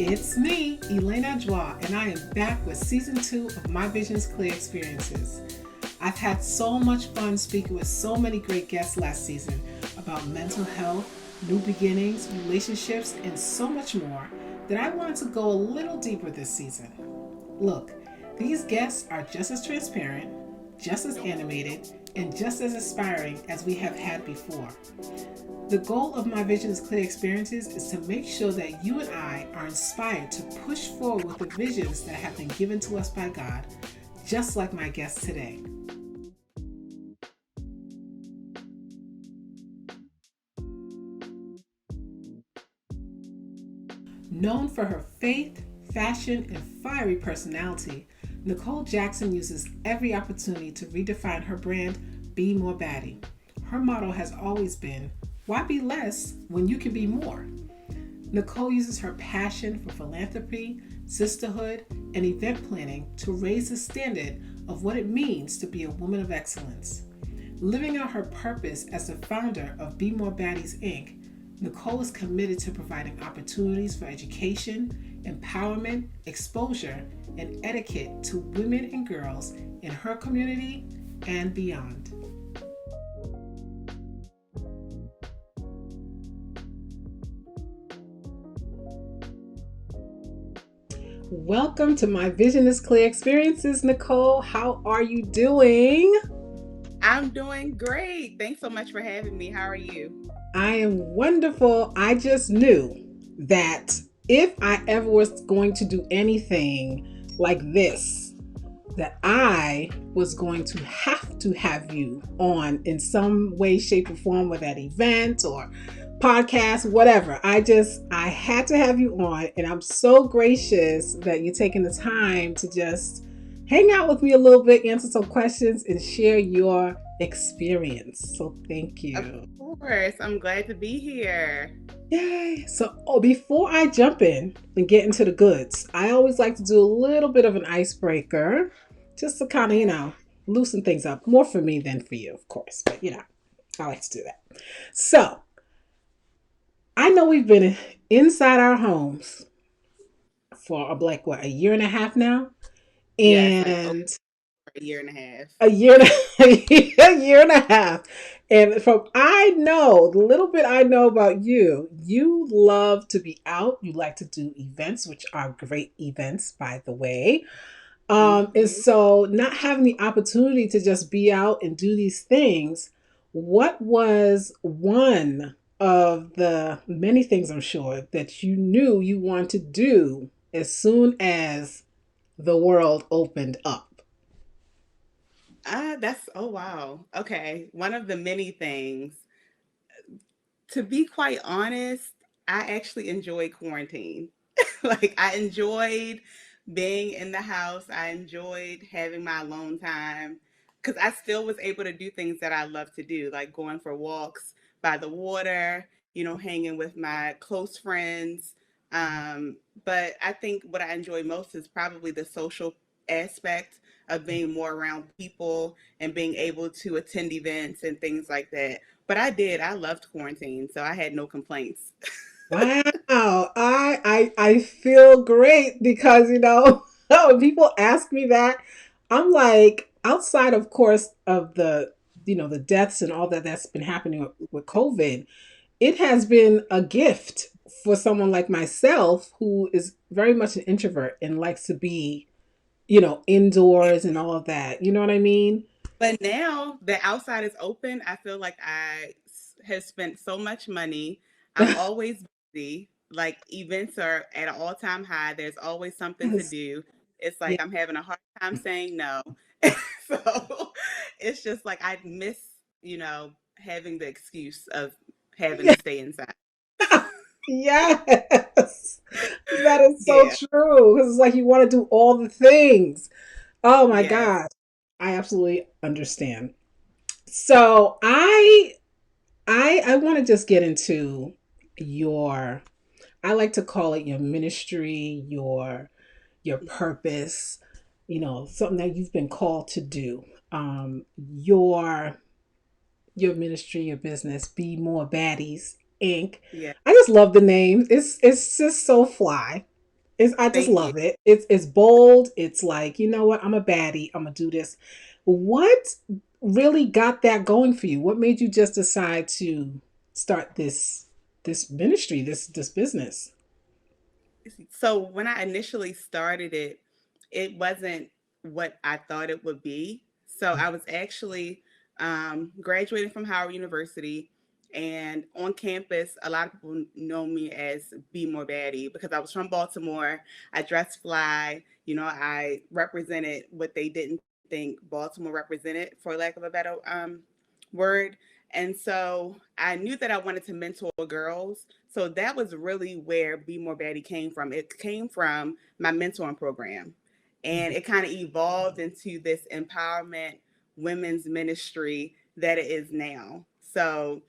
It's me, Elena Joie, and I am back with season 2 of My Vision's Clear Experiences. I've had so much fun speaking with so many great guests last season about mental health, new beginnings, relationships, and so much more that I wanted to go a little deeper this season. Look, these guests are just as transparent, just as animated, and just as inspiring as we have had before. The goal of My Vision is Clear Experiences is to make sure that you and I are inspired to push forward with the visions that have been given to us by God, just like my guest today. Known for her faith, fashion, and fiery personality, Nicole Jackson uses every opportunity to redefine her brand, Be More Baddie. Her motto has always been, why be less when you can be more? Nicole uses her passion for philanthropy, sisterhood, and event planning to raise the standard of what it means to be a woman of excellence. Living out her purpose as the founder of Be More Baddies Inc., Nicole is committed to providing opportunities for education, empowerment, exposure, and etiquette to women and girls in her community and beyond. Welcome to My Vision is Clear Experiences, Nicole. How are you doing? I'm doing great. Thanks so much for having me. How are you? I am wonderful. I just knew that if I ever was going to do anything like this, that I was going to have you on in some way, shape, or form, whether at event or podcast, whatever. I had to have you on, and I'm so gracious that you're taking the time to just hang out with me a little bit, answer some questions, and share your experience. So thank Of you. course. I'm glad to be here. Yay. So, before I jump in and get into the goods, I always like to do a little bit of an icebreaker just to kind of, Okay. loosen things up. More for me than for you, of course. But, I like to do that. So, I know we've been inside our homes for like what, a year and a half now? Yes, like over And a year and a half. a year and a year and a half. And from I know the little bit I know about you, you love to be out. You like to do events, which are great events, by the way. And hmm so not having the opportunity to just be out and do these things, what was one of the many things I'm sure that you knew you wanted to do as soon as the world opened up? Oh wow. Okay. One of the many things. To be quite honest, I actually enjoyed quarantine. Like I enjoyed being in the house. I enjoyed having my alone time because I still was able to do things that I love to do, like going for walks by the water, hanging with my close friends. Um, but I think what I enjoy most is probably the social aspect of being more around people and being able to attend events and things like that. But I did. I loved quarantine, so I had no complaints. Wow, I feel great because when people ask me that, I'm like, outside of course of the the deaths and all that's been happening with COVID, it has been a gift for someone like myself who is very much an introvert and likes to be, indoors and all of that. You know what I mean? But now the outside is open, I feel like have spent so much money. I'm always busy. Like events are at an all-time high. There's always something to Yes. do. It's Yeah. like I'm having a hard time saying no. So it's just like I miss, having the excuse of having to stay inside. Yes. That is so Yeah. true. Because it's like you want to do all the things. Oh my Yes. God. I absolutely understand. So I want to just get into your I like to call it your ministry, your purpose, something that you've been called to do. Your ministry, your business, Be More Baddies Inc. Yeah. I just love the name. It's just so fly. I just Thank you. love it. It's bold. It's like, you know what? I'm a baddie. I'm gonna do this. What really got that going for you? What made you just decide to start this ministry, this business? So when I initially started it, it wasn't what I thought it would be. So I was actually graduating from Howard University, and on campus, a lot of people know me as Be More Baddie because I was from Baltimore. I dressed fly. I represented what they didn't think Baltimore represented, for lack of a better word. And so I knew that I wanted to mentor girls. So that was really where Be More Baddie came from. It came from my mentoring program. And it kind of evolved into this empowerment women's ministry that it is now. So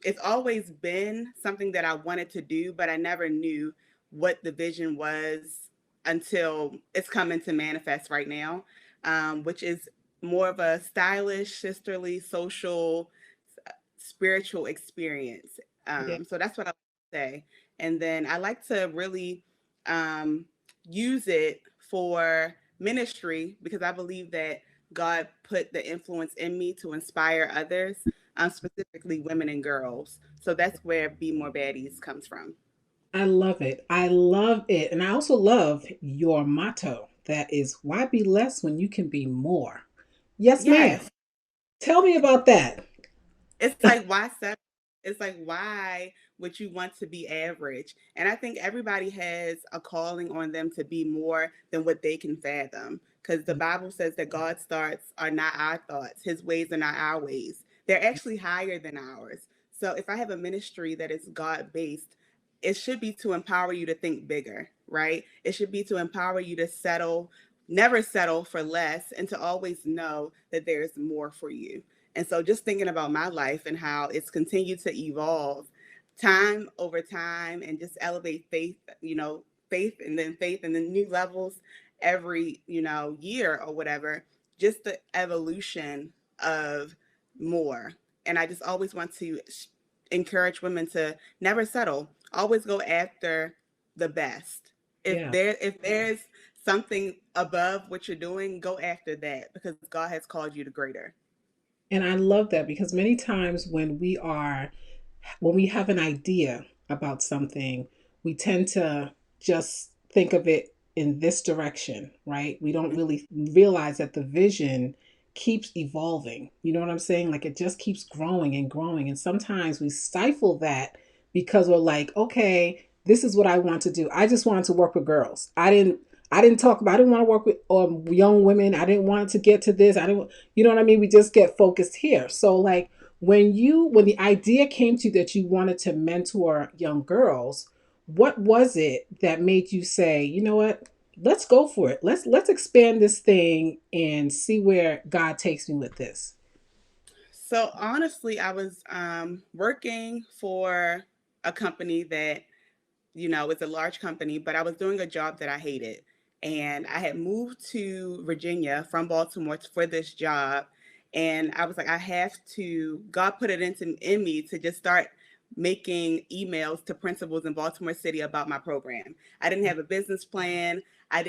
it's always been something that I wanted to do, but I never knew what the vision was until it's coming to manifest right now, which is more of a stylish, sisterly, social, spiritual experience. Yeah, So that's what I say. And then I like to really um, use it for ministry because I believe that God put the influence in me to inspire others, specifically women and girls. So that's where Be More Baddies comes from. I love it. I love it. And I also love your motto that is, why be less when you can be more? Yes, ma'am. Yes. Tell me about that. It's like why settle? It's like why would you want to be average? And I think everybody has a calling on them to be more than what they can fathom. Because the Bible says that God's thoughts are not our thoughts, his ways are not our ways. They're actually higher than ours. So if I have a ministry that is God based, it should be to empower you to think bigger, right? It should be to empower you to settle, never settle for less, and to always know that there's more for you. And so just thinking about my life and how it's continued to evolve time over time and just elevate faith, faith and then new levels every, year or whatever, just the evolution of more. And I just always want to encourage women to never settle, always go after the best. Yeah. If there's something above what you're doing, go after that because God has called you to greater. And I love that because many times when we have an idea about something, we tend to just think of it in this direction, right? We don't really realize that the vision keeps evolving. You know what I'm saying? Like it just keeps growing and growing. And sometimes we stifle that because we're like, okay, this is what I want to do. I just wanted to work with girls. I didn't want to work with young women. I didn't want to get to this. I didn't, you know what I mean? We just get focused here. So like when the idea came to you that you wanted to mentor young girls, what was it that made you say, you know what? Let's go for it. Let's expand this thing and see where God takes me with this. So honestly, I was working for a company that it's a large company, but I was doing a job that I hated. And I had moved to Virginia from Baltimore for this job. And I was like, I have to, God put it in me to just start making emails to principals in Baltimore City about my program. I didn't have a business plan. I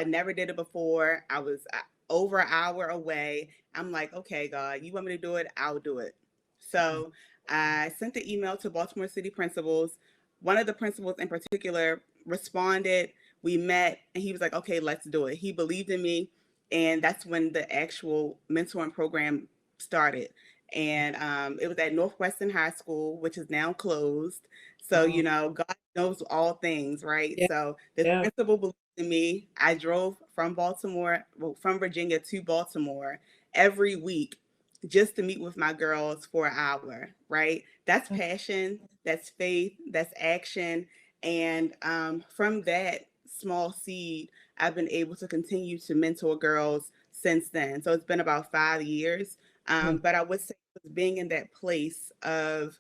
never did it before. I was over an hour away. I'm like, okay, God, you want me to do it? I'll do it. So I sent the email to Baltimore City principals. One of the principals in particular responded. We met, and he was like, okay, let's do it. He believed in me. And that's when the actual mentoring program started. And it was at Northwestern High School, which is now closed. So, Oh, God knows all things, right? yeah, So this yeah. principal believed in me. I drove from Baltimore, well, from Virginia to Baltimore every week just to meet with my girls for an hour, right? That's passion, that's faith, that's action. And from that small seed, I've been able to continue to mentor girls since then. So it's been about 5 years. Yeah. But I would say being in that place of,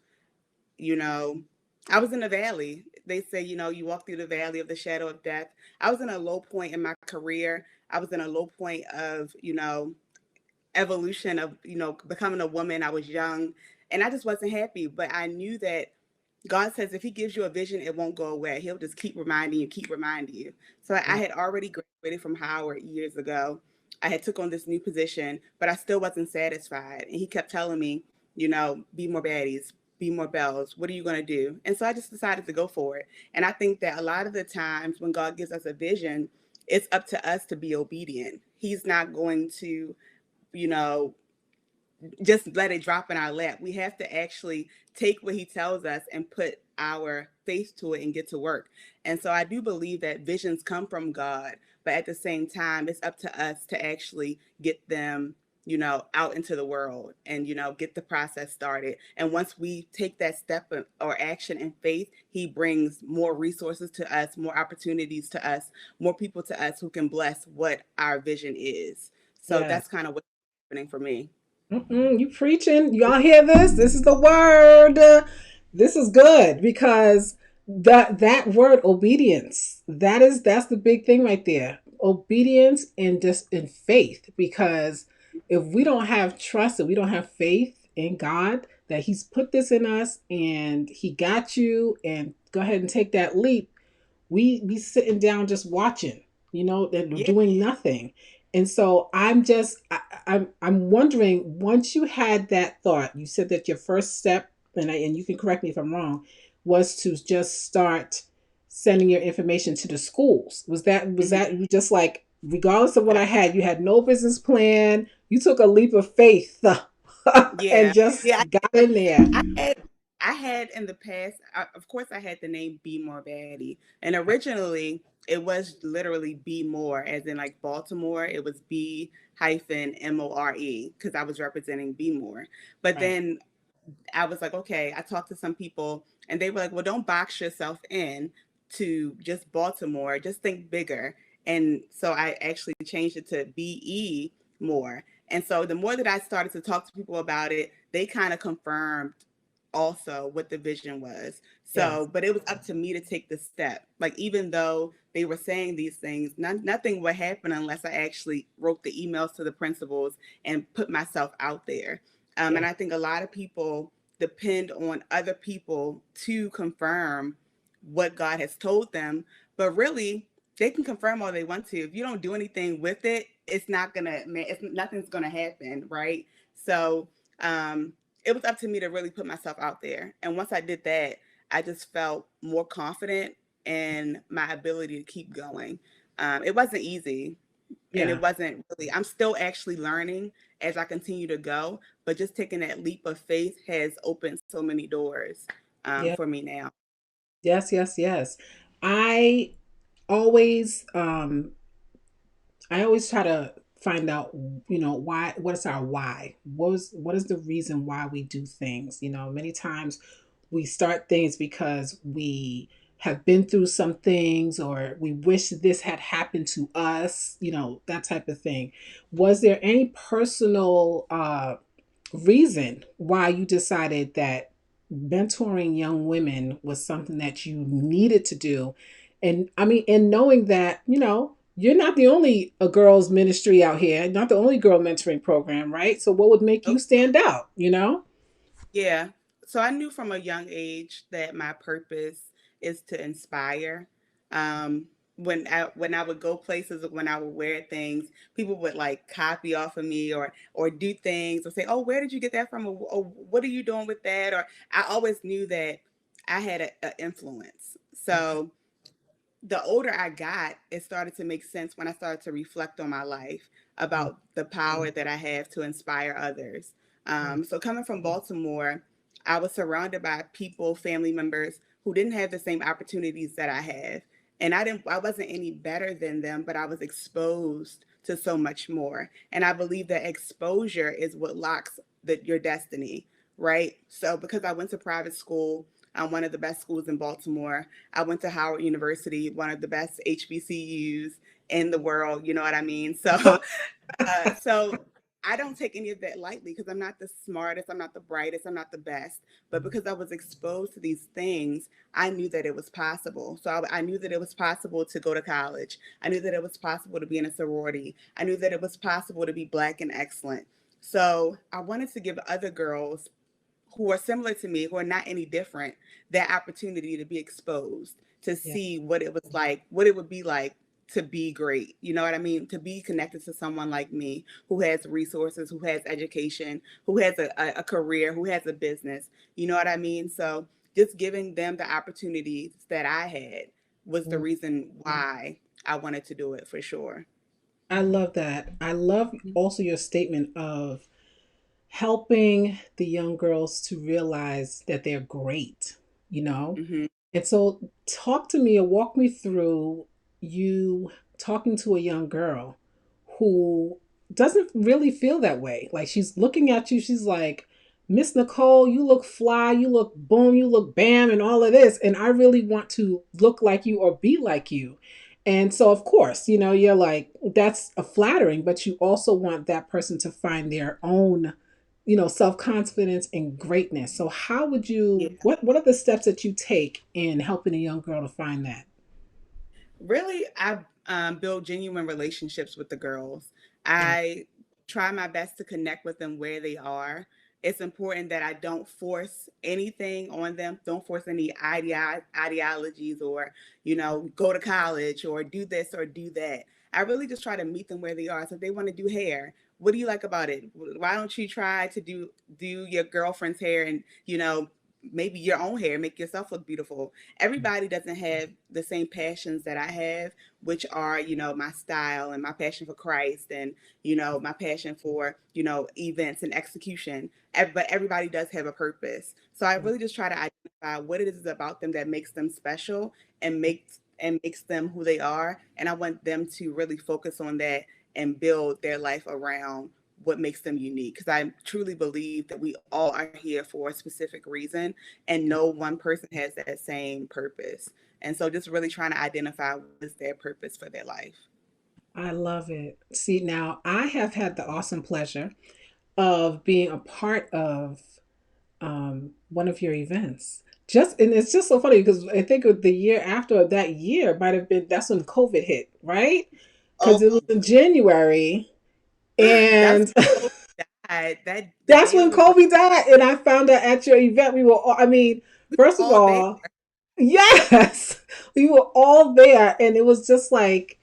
you know, I was in a valley. They say, you walk through the valley of the shadow of death. I was in a low point in my career. I was in a low point of, evolution of becoming a woman. I was young and I just wasn't happy, but I knew that God says if he gives you a vision, it won't go away. He'll just keep reminding you. So I Wow. had already graduated from Howard years ago. I had took on this new position, but I still wasn't satisfied. And he kept telling me, be more baddies, be more bells. What are you going to do? And so I just decided to go for it. And I think that a lot of the times when God gives us a vision, it's up to us to be obedient. He's not going to, you know, just let it drop in our lap. We have to actually take what he tells us and put our faith to it and get to work. And so I do believe that visions come from God, but at the same time, it's up to us to actually get them, out into the world and, get the process started. And once we take that step or action in faith, he brings more resources to us, more opportunities to us, more people to us who can bless what our vision is. So Yes. that's kind of what's happening for me. You preaching? Y'all hear this? This is the word. This is good because that word obedience, that's the big thing right there. Obedience and just in faith, because if we don't have trust and we don't have faith in God that He's put this in us and He got you, and go ahead and take that leap, we be sitting down just watching, and Yeah. doing nothing. And so I'm wondering, once you had that thought, you said that your first step, and you can correct me if I'm wrong, was to just start sending your information to the schools. Was that Mhm. you just like, regardless of what Yeah. I had, you had no business plan, you took a leap of faith and Yeah. just Yeah. got in there. I had I had in the past, of course, I had the name Be More Baddie, and originally it was literally Be More, as in like Baltimore. It was B hyphen MORE because I was representing Be More. But Right. then I was like, okay, I talked to some people and they were like, well, don't box yourself in to just Baltimore, just think bigger. And so I actually changed it to BE more. And so the more that I started to talk to people about it, they kind of confirmed also what the vision was. Yes. So, but it was up to me to take the step. Like, even though they were saying these things, nothing would happen unless I actually wrote the emails to the principals and put myself out there. And Yeah. I think a lot of people depend on other people to confirm what God has told them. But really, they can confirm all they want to. If you don't do anything with it, nothing's gonna happen, right? So it was up to me to really put myself out there. And once I did that, I just felt more confident in my ability to keep going. It wasn't easy, and Yeah. it wasn't really, I'm still actually learning as I continue to go, but just taking that leap of faith has opened so many doors Yeah. for me now. Yes, yes, yes. I always I always try to find out, why, what is our why? What is the reason why we do things? Many times we start things because we have been through some things, or we wish this had happened to us, that type of thing. Was there any personal reason why you decided that mentoring young women was something that you needed to do? And I mean, and knowing that, you're not the only a girls ministry out here, not the only girl mentoring program, right? So what would make you Oh, stand out? yeah. So I knew from a young age that my purpose is to inspire. Um, when I would go places, when I would wear things, people would like copy off of me or do things or say, "Oh, where did you get that from?" Or "What are you doing with that?" Or I always knew that I had a influence. Okay. So the older I got, it started to make sense when I started to reflect on my life Mm, about the power that I have to inspire others. mm, So coming from Baltimore, I was surrounded by people, family members who didn't have the same opportunities that I have. And I wasn't any better than them, but I was exposed to so much more. And I believe that exposure is what locks your destiny, right? So because I went to private school, one of the best schools in Baltimore, I went to Howard University, one of the best HBCUs in the world. You know what I mean? uh-huh. So I don't take any of that lightly because I'm not the smartest, I'm not the brightest, I'm not the best. But because I was exposed to these things, I knew that it was possible. So I knew that it was possible to go to college. I knew that it was possible to be in a sorority. I knew that it was possible to be Black and excellent. So I wanted to give other girls who are similar to me, who are not any different, that opportunity to be exposed, to Yeah. see what it was like, what it would be like to be great. You know what I mean? To be connected to someone like me who has resources, who has education, who has a career, who has a business. You know what I mean? So just giving them the opportunities that I had was the Mm. reason why I wanted to do it for sure. I love that. I love also your statement of helping the young girls to realize that they're great, you know? Hmm. And so, talk to me or walk me through you talking to a young girl who doesn't really feel that way. Like, she's looking at you, she's like, Miss Nicole, you look fly, you look boom, you look bam, and all of this. And I really want to look like you or be like you. And so, of course, you're like, that's a flattering, but you also want that person to find their own, self confidence and greatness. So, how would Yeah. you, what are the steps that you take in helping a young girl to find that? Really, I build genuine relationships with the girls. Yeah. I try my best to connect with them where they are. It's important that I don't force anything on them, don't force any ideologies or, go to college or do this or do that. I really just try to meet them where they are. So if they want to do hair, what do you like about it? Why don't you try to do your girlfriend's hair and, maybe your own hair, make yourself look beautiful. Everybody doesn't have the same passions that I have, which are, my style and my passion for Christ and, my passion for, events and execution. But everybody does have a purpose. So I really just try to identify what it is about them that makes them special and makes them who they are. And I want them to really focus on that and build their life around what makes them unique, because I truly believe that we all are here for a specific reason and no one person has that same purpose. And so just really trying to identify what is their purpose for their life. I love it. See, now I have had the awesome pleasure of being a part of one of your events. And it's just so funny because I think the year after that year might have been that's when COVID hit, right? Because Oh, it was in January, that's and when Kobe died. That the that's day when we were Kobe died. And I found out at your event we were all, I mean, first of all there. all, yes, we were all there, and it was just like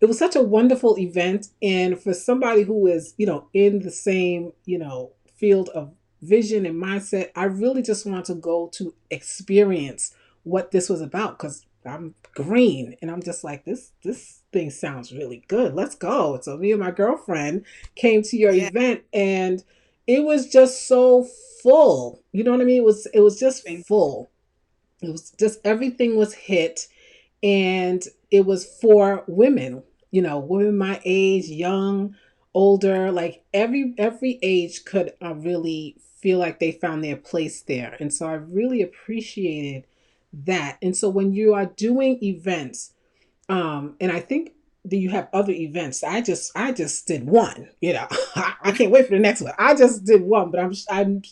it was such a wonderful event. And for somebody who is, in the same, field of vision and mindset, I really just want to go to experience what this was about because I'm green and I'm just like this thing sounds really good. Let's go. So me and my girlfriend came to your Yeah. event and it was just so full. You know what I mean? It was just full. It was just everything was hit, and it was for women, women my age, young, older, like every age could really feel like they found their place there. And so I really appreciated that. And so when you are doing events, and I think that you have other events. I just did one. I can't wait for the next one. I just did one, but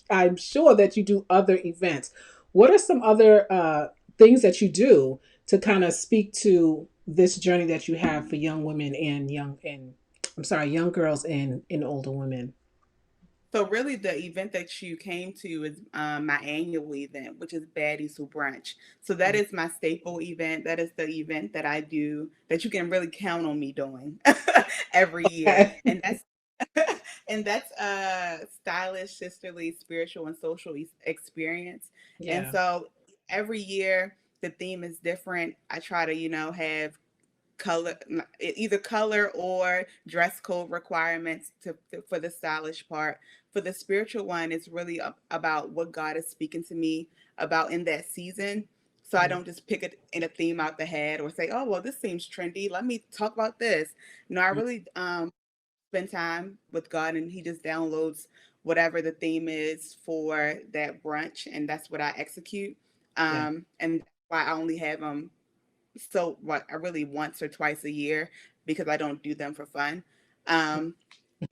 I'm sure that you do other events. What are some other things that you do to kind of speak to this journey that you have for young women and young girls and older women? So really, the event that you came to is my annual event, which is Baddies Who Brunch. So that is my staple event. That is the event that I do that you can really count on me doing every year, Okay. and that's and that's a stylish, sisterly, spiritual, and social experience. And Yeah. so every year the theme is different. I try to, have color, either color or dress code requirements for the stylish part. For the spiritual one, it's really about what God is speaking to me about in that season. So I Yeah. don't just pick it in a theme out the head or say, oh, well, this seems trendy, let me talk about this. No, I really spend time with God, and he just downloads whatever the theme is for that brunch, and that's what I execute. Yeah. And that's why I only have them, so what, I really once or twice a year, because I don't do them for fun. Um,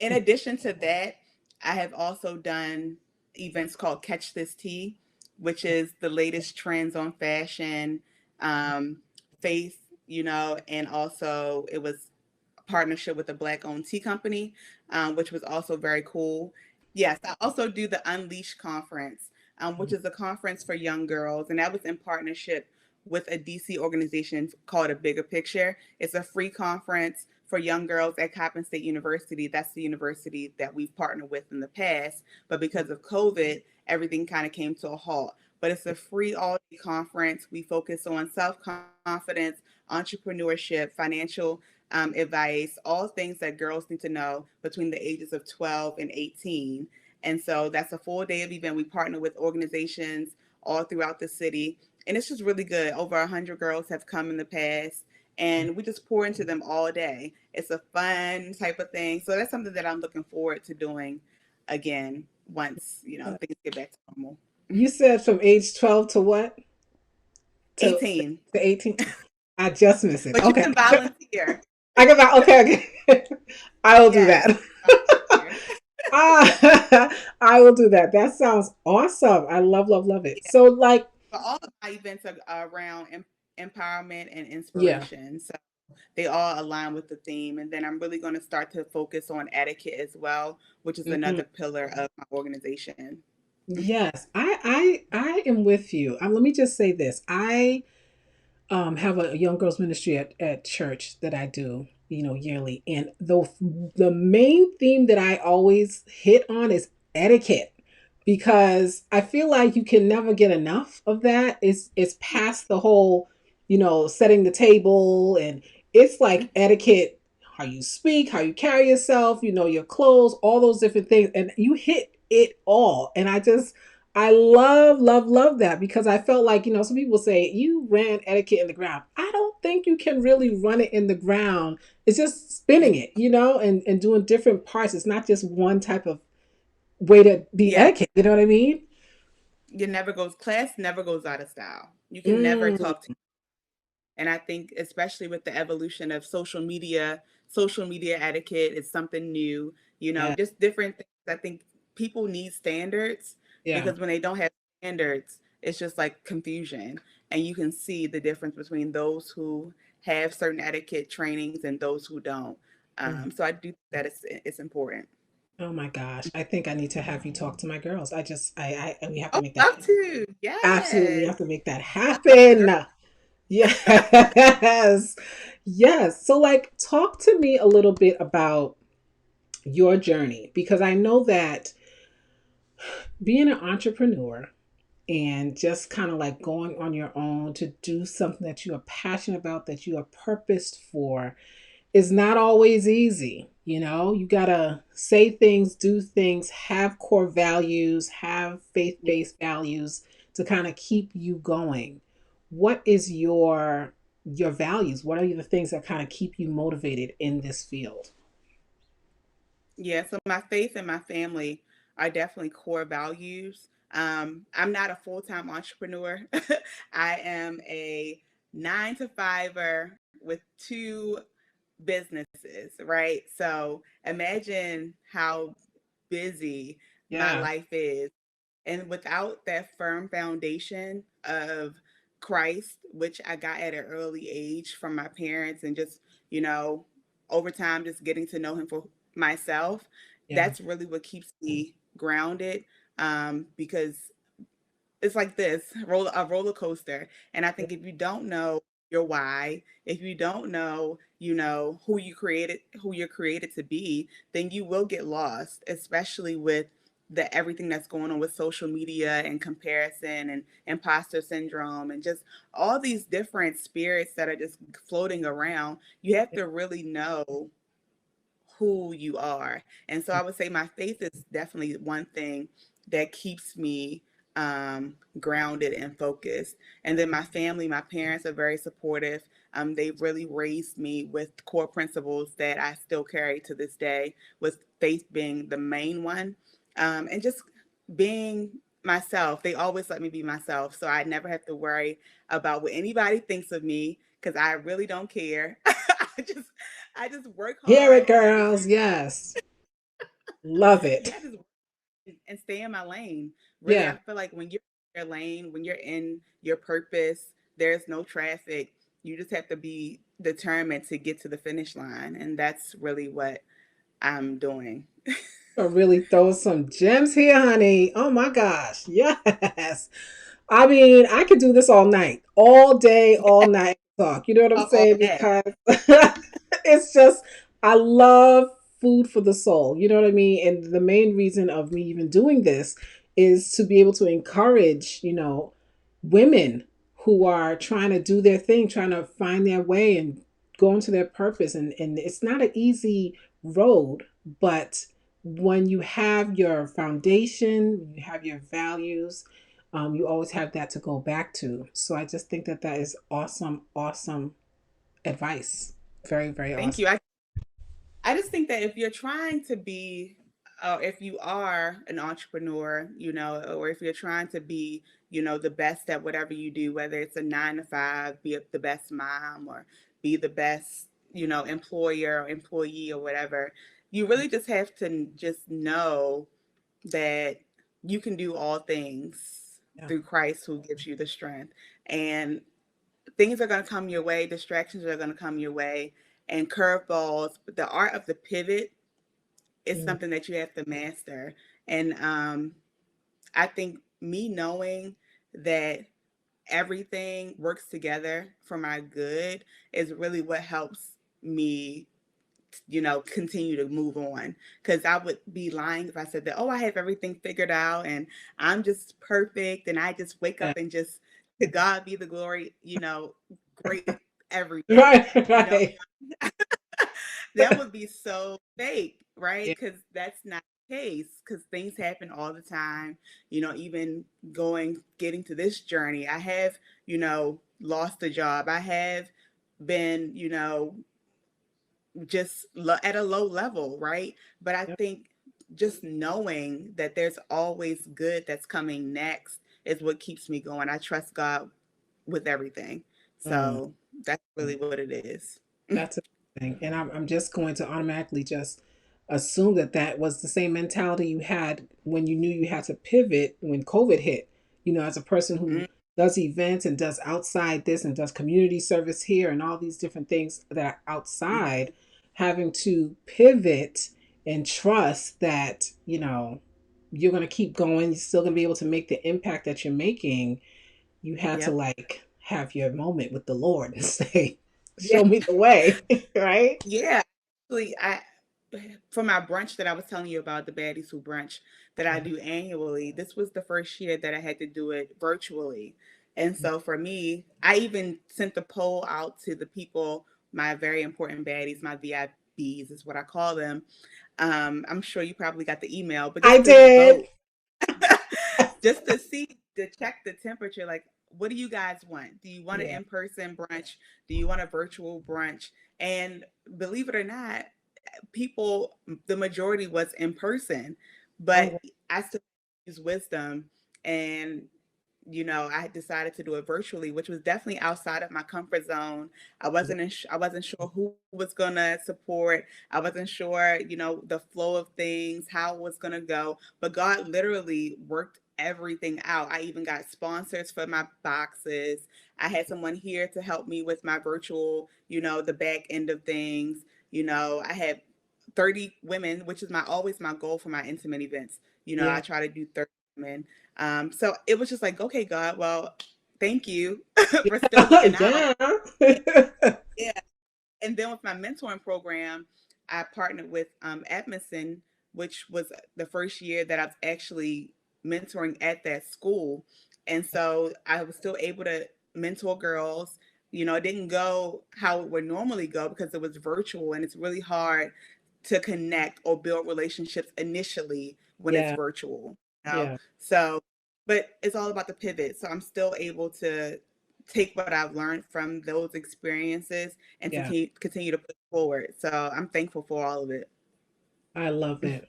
in addition to that, I have also done events called Catch This Tea, which is the latest trends on fashion, um, faith, and also it was a partnership with a Black owned tea company, which was also very cool. Yes, I also do the Unleash conference, which is a conference for young girls, and that was in partnership with a DC organization called A Bigger Picture. It's a free conference for young girls at Coppin State University. That's the university that we've partnered with in the past, but because of COVID, everything kind of came to a halt. But it's a free all-day conference. We focus on self-confidence, entrepreneurship, financial advice, all things that girls need to know between the ages of 12 and 18. And so that's a full day of event. We partner with organizations all throughout the city. And it's just really good. Over 100 girls have come in the past, and we just pour into them all day. It's a fun type of thing. So that's something that I'm looking forward to doing again once, things get back to normal. You said from age 12 to what? To 18. to 18. I just missed it. But you Okay. can volunteer. I can okay, okay. I will do Yes, that. volunteer. I will do that. That sounds awesome. I love, love, love it. Yeah. So like, But all of my events are around empowerment and yeah. inspiration. So they all align with the theme. And then I'm really going to start to focus on etiquette as well, which is Mhm. another pillar of my organization. Yes, I am with you. Let me just say this. I have a young girls ministry at church that I do, yearly. And the main theme that I always hit on is etiquette because I feel like you can never get enough of that. It's past the whole, setting the table, and it's like etiquette, how you speak, how you carry yourself, your clothes, all those different things. And you hit it all. And I love, love, love that because I felt like, some people say you ran etiquette in the ground. I don't think you can really run it in the ground. It's just spinning it, and doing different parts. It's not just one type of way to be Yeah. etiquette. You know what I mean? Class never goes out of style. You can never Mm, talk to. And I think especially with the evolution of social media etiquette is something new, yeah, just different things. I think people need standards yeah. because when they don't have standards, it's just like confusion. And you can see the difference between those who have certain etiquette trainings and those who don't. Mm. So I do think that it's important. Oh my gosh. I think I need to have you talk to my girls. We have to Oh, make that love to. absolutely, we Yes. have to make that I love the girl. happen. Yes. Yes. So like talk to me a little bit about your journey because I know that being an entrepreneur and just kind of like going on your own to do something that you are passionate about, that you are purposed for, is not always easy. You got to say things, do things, have core values, have faith based values to kind of keep you going. What is your values? What are the things that kind of keep you motivated in this field? Yeah, so my faith and my family are definitely core values. I'm not a full-time entrepreneur. I am a 9 to 5er with two businesses, right? So imagine how busy my Yeah. life is. And without that firm foundation of Christ, which I got at an early age from my parents and just, you know, over time, just getting to know him for myself, Yeah. that's really what keeps me grounded. Because it's like a roller coaster. And I think if you don't know your why, if you don't know, who you're created to be, then you will get lost, especially with the everything that's going on with social media and comparison and imposter syndrome and just all these different spirits that are just floating around. You have to really know who you are. And so I would say my faith is definitely one thing that keeps me grounded and focused. And then my family, my parents are very supportive. They really raised me with core principles that I still carry to this day, with faith being the main one. And just being myself. They always let me be myself. So I never have to worry about what anybody thinks of me because I really don't care. I just work Hear hard it, and I just girls. Yes. Love it. yeah, just and stay in my lane. Really, Yeah. I feel like when you're in your lane, when you're in your purpose, there's no traffic. You just have to be determined to get to the finish line, and that's really what I'm doing. Really throw some gems here, honey. Oh my gosh. Yes. I mean, I could do this all night, all day, all night talk. You know what I'm Talk all saying? day. Because it's just, I love food for the soul. You know what I mean? And the main reason of me even doing this is to be able to encourage, women who are trying to do their thing, trying to find their way and go into their purpose. And it's not an easy road, but when you have your foundation, you have your values, you always have that to go back to. So I just think that that is awesome, awesome advice. Very, very Thank awesome. you. I just think that if you're trying to be, if you are an entrepreneur, or if you're trying to be, the best at whatever you do, whether it's a 9 to 5, be the best mom or be the best, employer or employee or whatever, you really just have to just know that you can do all things Yeah. through Christ who gives you the strength. And things are going to come your way, distractions are going to come your way, and curveballs. But the art of the pivot is Mm, something that you have to master. And I think me knowing that everything works together for my good is really what helps me, continue to move on. Because I would be lying if I said that, oh, I have everything figured out and I'm just perfect and I just wake yeah. up and just, to God be the glory, great every day. Right, You know, right. that would be so fake, right? Yeah. Because that's not the case. Because things happen all the time. Even getting to this journey, I have, lost a job. I have been, just at a low level, right? But I Yeah. think just knowing that there's always good that's coming next is what keeps me going. I trust God with everything. Mm. So that's really what it is. That's a thing. And I'm just going to automatically just assume that that was the same mentality you had when you knew you had to pivot when COVID hit. As a person who Mm, does events and does outside this and does community service here and all these different things that are outside, mhm. having to pivot and trust that, you're going to keep going, you're still going to be able to make the impact that you're making. You had to Yep. like have your moment with the Lord and say, Yeah. show me the way, right? Yeah. Actually, for my brunch that I was telling you about, the Baddies Who Brunch that I Yeah. do annually, this was the first year that I had to do it virtually. And so for me, I even sent the poll out to the people, my very important baddies, my VIPs is what I call them. I'm sure you probably got the email, but I just to did. vote, just to see, to check the temperature, like, what do you guys want? Do you want an Yeah. in-person brunch? Do you want a virtual brunch? And believe it or not, people, the majority was in person, but Oh, I still use wisdom. And I decided to do it virtually, which was definitely outside of my comfort zone. I wasn't sure who was gonna support. I wasn't sure, the flow of things, how it was gonna go. But God literally worked everything out. I even got sponsors for my boxes. I had someone here to help me with my virtual, the back end of things. I had 30 women, which is my always my goal for my intimate events. yeah. I try to do 30 women. So it was just like, okay, God, well, thank you for still looking out. Yeah. Yeah. And then with my mentoring program, I partnered with Edmondson, which was the first year that I was actually mentoring at that school. And so I was still able to mentor girls. It didn't go how it would normally go because it was virtual and it's really hard to connect or build relationships initially when it's Yeah. virtual. Yeah. So, but it's all about the pivot. So I'm still able to take what I've learned from those experiences and to Yeah. continue to push forward. So I'm thankful for all of it. I love it.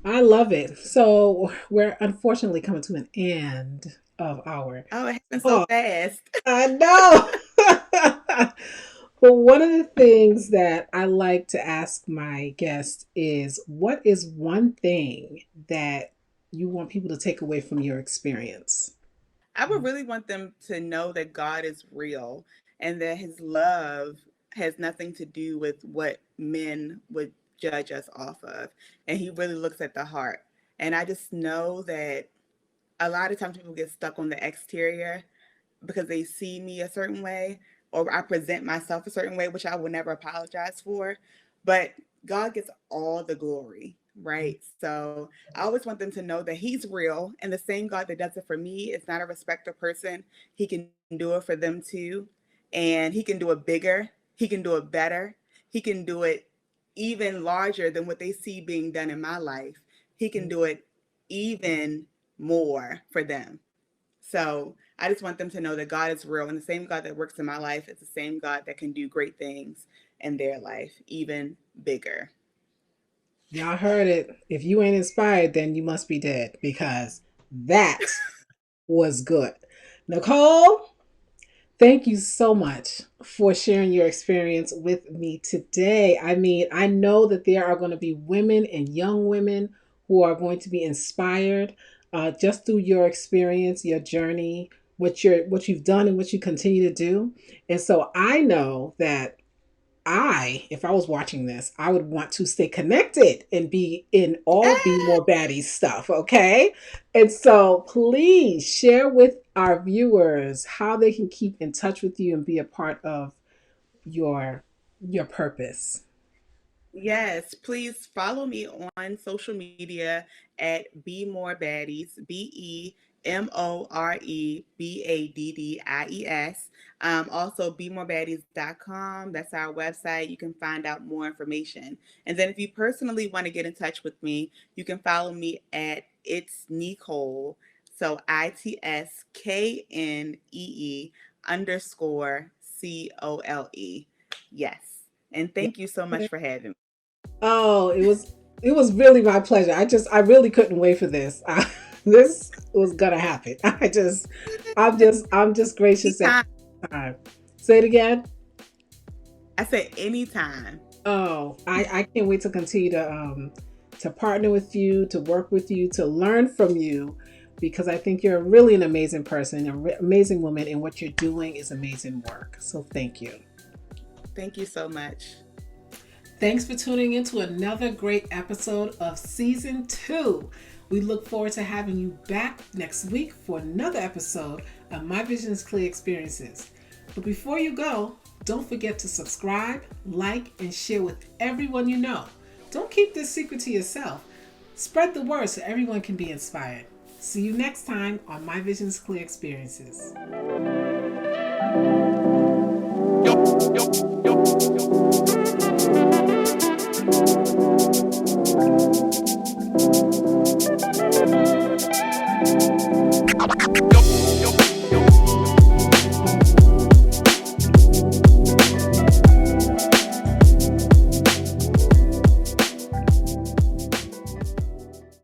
I love it. So we're unfortunately coming to an end of our Oh, it happened so talk. fast. I know. Well, one of the things that I like to ask my guests is what is one thing that you want people to take away from your experience? I would really want them to know that God is real and that his love has nothing to do with what men would judge us off of. And he really looks at the heart. And I just know that a lot of times people get stuck on the exterior because they see me a certain way or I present myself a certain way, which I will never apologize for. But God gets all the glory, right? So I always want them to know that He's real, and the same God that does it for me is not a respecter person. He can do it for them too. And He can do it bigger, He can do it better, He can do it even larger than what they see being done in my life. He can do it even more for them. So I just want them to know that God is real, and the same God that works in my life is the same God that can do great things in their life, even bigger. Y'all heard it. If you ain't inspired, then you must be dead because that was good. Nicole, thank you so much for sharing your experience with me today. I mean, I know that there are going to be women and young women who are going to be inspired just through your experience, your journey, what you've done and what you continue to do. And so I know that if I was watching this, I would want to stay connected and be in all Be More Baddies stuff, okay? And so please share with our viewers how they can keep in touch with you and be a part of your your purpose. Yes, please follow me on social media at Be More Baddies, BeMoreBaddies. Also, BeMoreBaddies.com. That's our website. You can find out more information. And then if you personally want to get in touch with me, you can follow me at It's Nicole. So ITSKNEE_COLE. Yes. And Yeah. thank you so much for having me. Oh, it was really my pleasure. I really couldn't wait for this. This was gonna happen. I'm just gracious at Anytime. the time. Say it again. I said anytime. Oh, I can't wait to continue to partner with you, to work with you, to learn from you, because I think you're really an amazing person, an amazing woman, and what you're doing is amazing work. So thank you. Thank you so much. Thanks for tuning in to another great episode of season 2. We look forward to having you back next week for another episode of My Vision is Clear Experiences. But before you go, don't forget to subscribe, like, and share with everyone you know. Don't keep this secret to yourself. Spread the word so everyone can be inspired. See you next time on My Vision is Clear Experiences. Yo, yo, yo, yo.